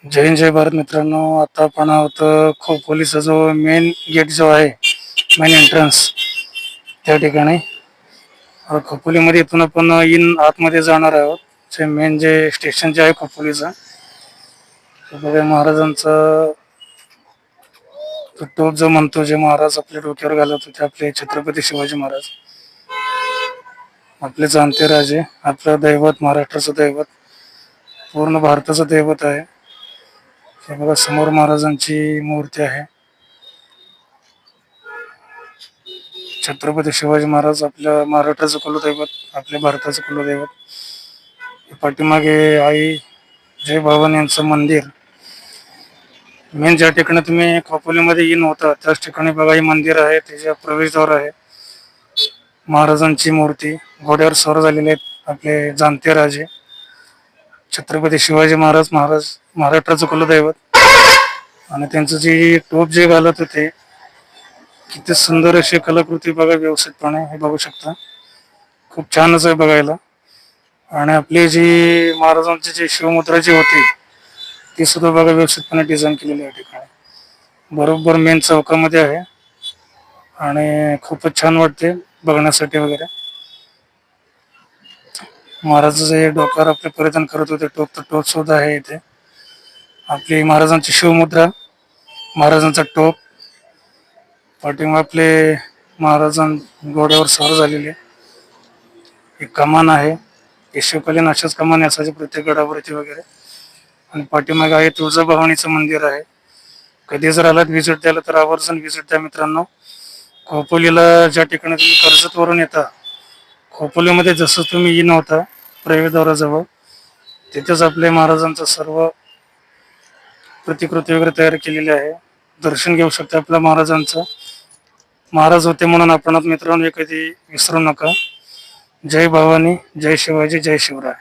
जय हिंद जय भारत मित्रांनो. आता आपण आहोत खोपोलीचा जो मेन गेट जो आहे, मेन एंट्रन्स त्या ठिकाणी. खोपोलीमध्ये इथून आपण आतमध्ये जाणार आहोत. जे मेन जे स्टेशन जे आहे खोपोलीचं, बघा महाराजांचा टोप जो म्हणतो, जे महाराज आपल्या डोक्यावर घालत होते, आपले छत्रपती शिवाजी महाराज, आपले जाणते राजे, आपलं दैवत, महाराष्ट्राचं दैवत, पूर्ण भारताचं दैवत आहे. हे बघा समोर महाराजांची मूर्ती आहे. छत्रपती शिवाजी महाराज आपल्या महाराष्ट्राचं कुलदैवत, आपल्या भारताचं कुलदैवत. पाठीमागे आई जय भवानी यांचं मंदिर, मेन ज्या ठिकाणी तुम्ही खोपोलीमध्ये येऊन होता त्याच ठिकाणी बघा हे मंदिर आहे. त्याच्या प्रवेशद्वार आहे. महाराजांची मूर्ती, घोड्यावर स्वार झालेले आहेत आपले जाणते राजे छत्रपती शिवाजी महाराज, महाराष्ट्राचं कुलदैवत. आणि त्यांचं जे टोप जे घालत होते, किती सुंदर अशी कलाकृती बघा व्यवस्थितपणे, हे बघू शकता. खूप छानच आहे बघायला. आणि आपली जी महाराजांची जी शिवमुद्रा जी होती ती सुद्धा बघा व्यवस्थितपणे डिझाईन केलेली आहे ठिकाणी. बरोबर मेन चौकामध्ये आहे आणि खूपच छान वाटते बघण्यासाठी वगैरे. महाराज जे डोक्यावर आपले परिधान करत होते टोप, तर टोप सुद्धा आहे इथे. आपली महाराजांची शिवमुद्रा, महाराजांचा टोप, पाठिंबा आपले महाराजां घोड्यावर स्वार झालेले. एक कमान आहे, शिवकालीन अशाच कमान असायचे प्रत्येक गडावरती वगैरे. आणि पाठीमागे आहे तुळजाभवानीचं मंदिर आहे. कधी जर आलात व्हिजिट द्यायला तर आवर्जून व्हिजिट द्या मित्रांनो. खोपोलीला ज्या ठिकाणी तुम्ही कर्जतवरून येता, खोपोलीमध्ये जसं तुम्ही येणं होता प्रवेशद्वाराजवळ, तिथेच आपल्या महाराजांचं सर्व प्रतिकृती वगैरे तयार केलेली आहे. दर्शन घेऊ शकता आपल्या महाराजांचं. महाराज होते म्हणून आपण मित्रांनो कधी विसरू नका. जय भवानी, जय शिवाजी, जय शिवराय.